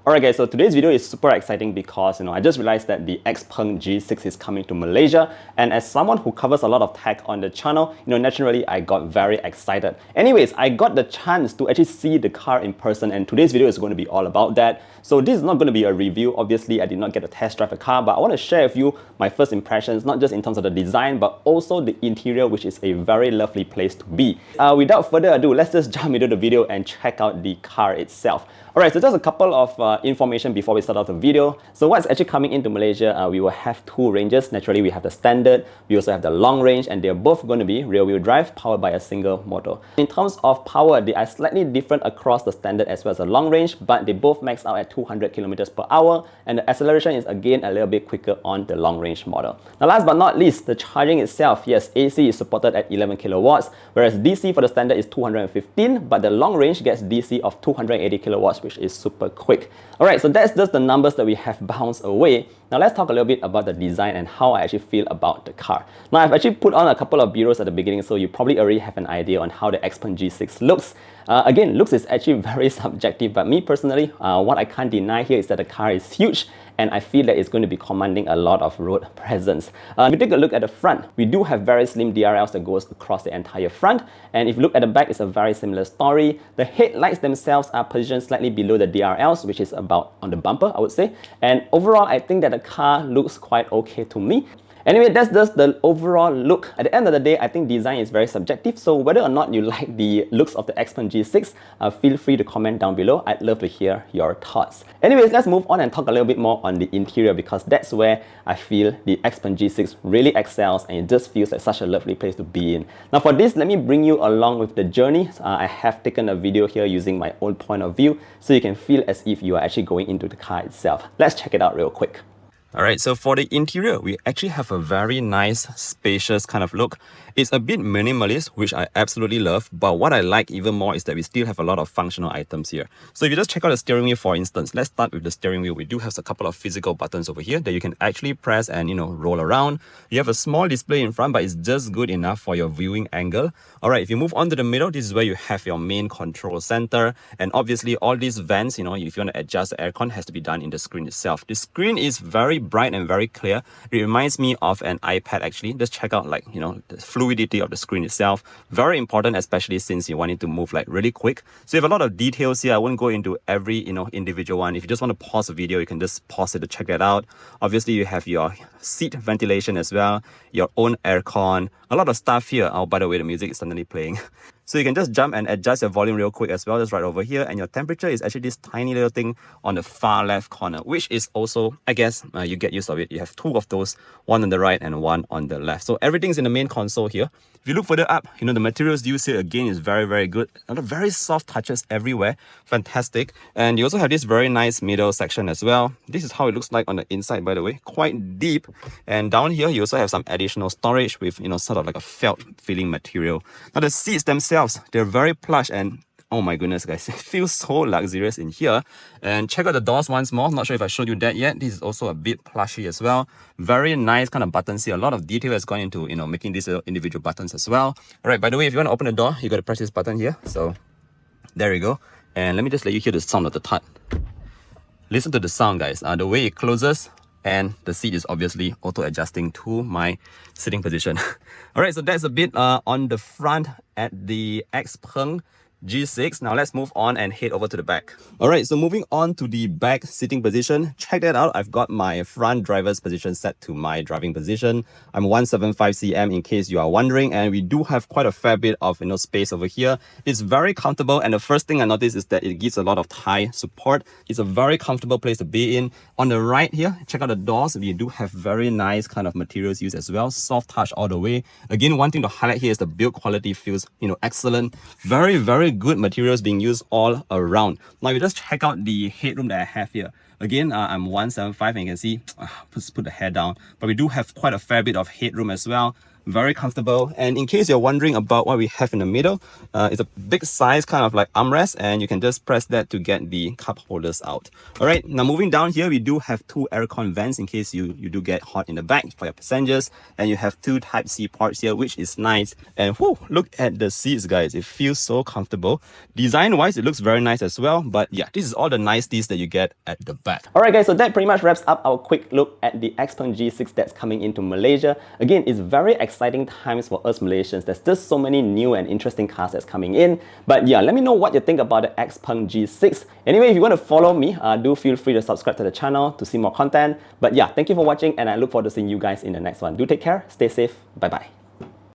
Alright guys, so today's video is super exciting because I just realized that the Xpeng G6 is coming to Malaysia, and as someone who covers a lot of tech on the channel, naturally I got very excited. Anyways, I got the chance to actually see the car in person, and today's video is going to be all about that. So this is not going to be a review. Obviously, I did not get to test drive the car, but I want to share with you my first impressions, not just in terms of the design, but also the interior, which is a very lovely place to be. Without further ado, let's just jump into the video and check out the car itself. Alright, so just a couple of information before we start off the video. So what's actually coming into Malaysia, we will have two ranges. Naturally, we have the standard, we also have the long range, and they're both going to be rear-wheel drive, powered by a single motor. In terms of power, they are slightly different across the standard as well as the long range, but they both max out at 200 kilometers per hour, and the acceleration is again a little bit quicker on the long range model. Now last but not least, the charging itself, yes, AC is supported at 11 kilowatts, whereas DC for the standard is 215, but the long range gets DC of 280 kilowatts, which is super quick. Alright, so that's just the numbers that we have bounced away. Now let's talk a little bit about the design and how I actually feel about the car. Now I've actually put on a couple of B-rolls at the beginning, so you probably already have an idea on how the Xpeng G6 looks. Again, looks is actually very subjective, but me personally, what I can't deny here is that the car is huge, and I feel that it's going to be commanding a lot of road presence. If you take a look at the front, we do have very slim DRLs that goes across the entire front, and if you look at the back, it's a very similar story. The headlights themselves are positioned slightly below the DRLs, which is about on the bumper, I would say. And overall, I think that the car looks quite okay to me. Anyway, that's just the overall look. At the end of the day, I think design is very subjective, so whether or not you like the looks of the Xpeng G6, feel free to comment down below. I'd love to hear your thoughts. Anyways, let's move on and talk a little bit more on the interior, because that's where I feel the Xpeng G6 really excels, and it just feels like such a lovely place to be in. Now for this, let me bring you along with the journey. I have taken a video here using my own point of view, so you can feel as if you are actually going into the car itself. Let's check it out real quick. Alright, so for the interior, we actually have a very nice, spacious kind of look. It's a bit minimalist, which I absolutely love, but what I like even more is that we still have a lot of functional items here. So if you just check out the steering wheel, for instance, let's start with the steering wheel. We do have a couple of physical buttons over here that you can actually press and, roll around. You have a small display in front, but it's just good enough for your viewing angle. Alright, if you move on to the middle, this is where you have your main control center. And obviously, all these vents, if you want to adjust the aircon, has to be done in the screen itself. The screen is very bright and very clear. It reminds me of an iPad actually. Just check out the fluidity of the screen itself. Very important, especially since you want it to move really quick. So you have a lot of details here. I won't go into every individual one. If you just want to pause the video, you can just pause it to check that out. Obviously, you have your seat ventilation as well, your own aircon, a lot of stuff here. Oh, by the way, the music is suddenly playing. So you can just jump and adjust your volume real quick as well, just right over here. And your temperature is actually this tiny little thing on the far left corner, which is also, I guess, you get used to it. You have two of those, one on the right and one on the left. So everything's in the main console here. If you look further up, the materials used here again is very, very good. A lot of very soft touches everywhere. Fantastic. And you also have this very nice middle section as well. This is how it looks like on the inside, by the way. Quite deep. And down here, you also have some additional storage with, sort of like a felt feeling material. Now the seats themselves, they're very plush, and oh my goodness guys, it feels so luxurious in here. And check out the doors once more. Not sure if I showed you that yet. This is also a bit plushy as well. Very nice kind of buttons here. A lot of detail has gone into making these individual buttons as well. Alright, by the way, if you want to open the door, you got to press this button here. So there you go. And let me just let you hear the sound of the thud. Listen to the sound, guys. The way it closes, and the seat is obviously auto-adjusting to my sitting position. Alright, so that's a bit on the front at the Xpeng G6. Now let's move on and head over to the back. Alright, so moving on to the back sitting position. Check that out. I've got my front driver's position set to my driving position. I'm 175 cm in case you are wondering, and we do have quite a fair bit of space over here. It's very comfortable, and the first thing I noticed is that it gives a lot of thigh support. It's a very comfortable place to be in. On the right here, check out the doors. We do have very nice kind of materials used as well. Soft touch all the way. Again, one thing to highlight here is the build quality feels excellent. Very, very good materials being used all around. Now you just check out the headroom that I have here. Again, I'm 175, and you can see, let's put the hair down, but we do have quite a fair bit of headroom as well. very comfortable. And in case you're wondering about what we have in the middle, it's a big size kind of like armrest, and you can just press that to get the cup holders out. All right, now moving down here, we do have two aircon vents in case you do get hot in the back for your passengers, and you have two Type-C ports here, which is nice. And whew, look at the seats, guys. It feels so comfortable. Design-wise, it looks very nice as well. But yeah, this is all the niceties that you get at the back. All right, guys, so that pretty much wraps up our quick look at the Xpeng G6 that's coming into Malaysia. Again, it's very exciting times for us Malaysians. There's just so many new and interesting cars that's coming in. But yeah, let me know what you think about the Xpeng G6. Anyway, if you want to follow me, do feel free to subscribe to the channel to see more content. But yeah, thank you for watching, and I look forward to seeing you guys in the next one. Do take care, stay safe, bye-bye.